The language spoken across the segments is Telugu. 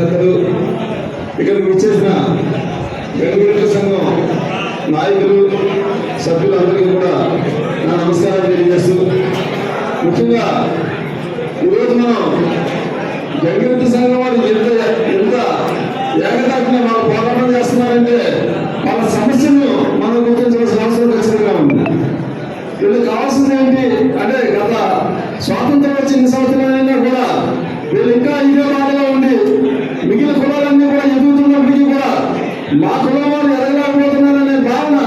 పెద్దలు, ఇక్కడికి విచ్చేసిన గంగిరెడ్డి సంఘం నాయకులు, సభ్యులందరికీ కూడా నా నమస్కారాలు తెలియజేస్తూ, ముఖ్యంగా ఈరోజు మనం గంగిరెడ్డి సంఘం వాళ్ళు ఎంత ఏకదాటిని వాళ్ళు పోరాటం చేస్తున్నారంటే వాళ్ళ సమస్యను మనం గుర్తించవలసిన అవసరం ఖచ్చితంగా ఉంది. వీళ్ళకి కావాల్సింది ఏంటి అంటే, గత స్వాతంత్రం వచ్చి ఎన్ని సంవత్సరాలైనా కూడా వీళ్ళు ఇంకా ఇదే బాధగా ఉండి మిగిలిన కులాలన్నీ కూడా ఎదుగుతున్నప్పటికీ కూడా మా కులం వాళ్ళు ఎదగలేకపోతున్నారనే భావన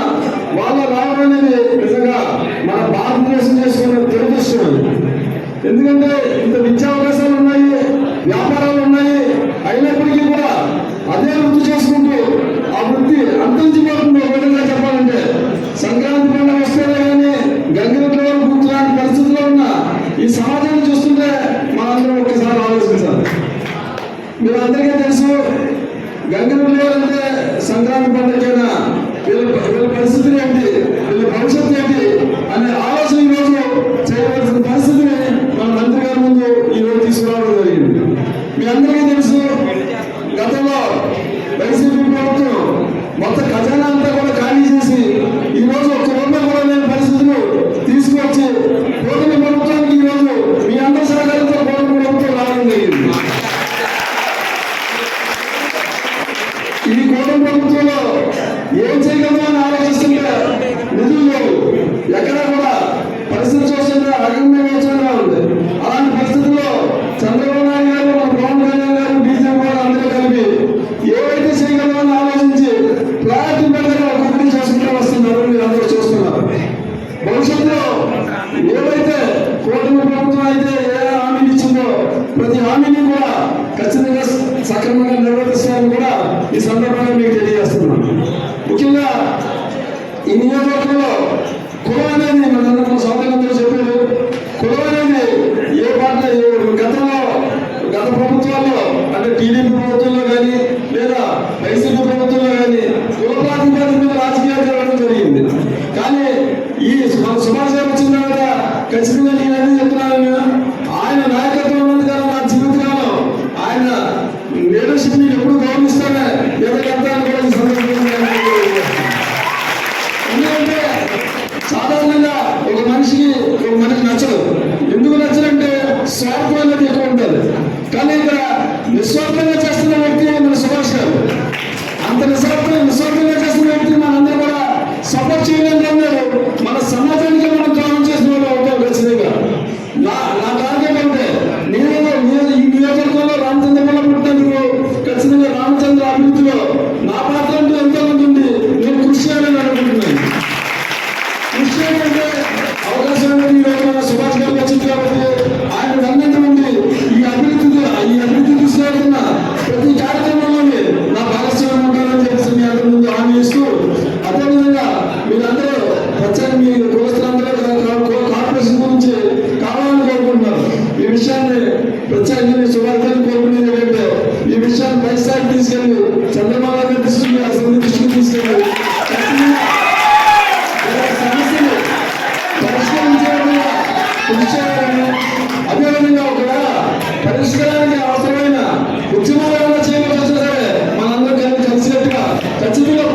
వాళ్ళ రావడం అనేది నిజంగా మన భారతదేశం చేసుకునే దురదృష్టం. ఎందుకంటే ఇంత విద్యా అవకాశాలు ఉన్నాయి, వ్యాపారాలు ఉన్నాయి, అయినప్పటికీ కూడా అదే వృత్తి చేసుకుంటూ ఆ వృత్తి అంతరించిపోతుంది. ఒక విధంగా చెప్పాలంటే సంక్రాంతి పండుగ వస్తేనే కానీ గంగిరెడ్డి గుర్తులాంటి పరిస్థితుల్లో ఉన్న ఈ సమాజాన్ని చూస్తుంటే మనందరం ఒక్కసారి ఆలోచించాలి. మీరందరికీ తెలుసు, గంగిరెడ్డి అంటే సంక్రాంతి పండుగైనా వీళ్ళ పరిస్థితులు ఏంటి, వీళ్ళ భవిష్యత్తు ఏంటి అనే ఆలోచన ఈరోజు చేయవలసిన పరిస్థితిని మన మంత్రి గారి ముందు ఈరోజు తీసుకురావడం జరిగింది. మీ అందరికీ తెలుసు, గతంలో వైసీపీ ప్రభుత్వం మొత్తం ఖజానా అంతా కూడా ఖాళీ చేసి ఈరోజు ఒక్క రూపాయి కూడా లేని పరిస్థితులు తీసుకొచ్చి కూటమి ప్రభుత్వానికి ఈరోజు మీ అందరి సహకారంతో కూటమి ప్రభుత్వం రావడం జరిగింది. ఈ కూటమి ప్రభుత్వంలో ఏం చేయగలమో అని ఆలోచిస్తుంటే నిధులు లేవు, ఎక్కడా కూడా పరిస్థితి చూస్తుంటే అగమ్యంగా ఉంది. అలాంటి పరిస్థితుల్లో చంద్రబాబు నాయుడు గారు, మన పవన్ కళ్యాణ్ గారు, బీజేపీ గారు అందరూ కలిపి ఏవైతే చేయగలమో అని ఆలోచించి ప్రయారిటీ పెద్దగా ఒక్కొక్కటి చేసుకుంటూ వస్తున్నారు. మీరు అందరూ చూస్తున్నారు. భవిష్యత్తులో ఏవైతే కూటమి ప్రభుత్వం అయితే ఏ హామీని ఇచ్చిందో ప్రతి హామీని కూడా ఖచ్చితంగా సక్రమంగా నిర్వర్తిస్తామని కూడా ఈ సందర్భంగా మీకు తెలియజేస్తున్నాను. ముఖ్యంగా ఈ నియోజకవర్గంలో కులం అనేది మనందరం సౌకర్యంతో చెప్పారు. కులం అనేది ఏ పార్టీ గత ప్రభుత్వాల్లో అంటే టీడీపీ ప్రభుత్వంలో కానీ లేదా వైసీపీ ప్రభుత్వంలో కానీ కుల ప్రాతిపదిక మీద రాజకీయాలు జరగడం జరిగింది. కానీ ఈ సుభాష్ గారు వచ్చిన తర్వాత ఖచ్చితంగా నేను చెప్తున్నాను, ఆయన నాయకత్వం ఉన్నది కదా నా జీవితకాలం ఆయన లీడర్షిప్ నేను ఎప్పుడు గౌరవిస్తానే ఎదగలుగుతాను కూడా ఈ సందర్భంగా. ఎందుకంటే సాధారణంగా ఒక మనిషికి నచ్చదు. ఎందుకు నచ్చదంటే స్వార్థం అనేది ఎక్కువ ఉంటుంది. కానీ ఇక్కడ నిస్వార్థంగా చేస్తున్న వ్యక్తి మన సుభాష్ గారు. అంత నిస్వార్థంగా చేస్తున్న వ్యక్తి మనందరూ కూడా సపోర్ట్ చేయడానికి అన్నారు. మన సమాజానికి మనం ద్రోహం చేసిన వాళ్ళు అవుతాం ఖచ్చితంగా. నా టార్గెట్ అంటే నేను ఈ నియోజకవర్గంలో రామచంద్రపురంలో పుట్టినందుకు ఖచ్చితంగా రామచంద్ర అభివృద్ధిలో నా పాత్ర అంటూ ఎంతో ఉంటుంది. నేను కృషి చేయాలని అనుకుంటున్నాను. కృషి చేయాలంటే అవకాశం అనేది ఈరోజు మన సుభాష్ గారికి వచ్చింది కాబట్టి ఆయన అన్నింటి నుండి ఈ అభివృద్ధి తీసుకెళ్తున్న ప్రతి కార్యక్రమంలోనే నా భాగస్వామ్యం ఉంటానని చెప్పేసి మీ అందరి ముందు హామీ ఇస్తూ, అదేవిధంగా మీరందరూ ప్రత్యేకంగా మీ కులస్తులందరూ కార్పొరేషన్ గురించి కావాలని కోరుకుంటున్నారు. ఈ విషయాన్ని ప్రత్యేకంగా సుభాష్ గారిని కోరుకునేది ఏంటంటే ఈ విషయాన్ని పై స్థాయికి తీసుకెళ్ళి చంద్రబాబు గారి దృష్టికి తీసుకెళ్ళి సమస్యలు పరిష్కరించేలా కృషి చేయాలని, అదేవిధంగా ఒకవేళ పరిష్కారానికి అవసరమైన ఉద్యమాలు చేయవలసి వస్తే సరే మనందరూ కలిసికట్టుగా ఖచ్చితంగా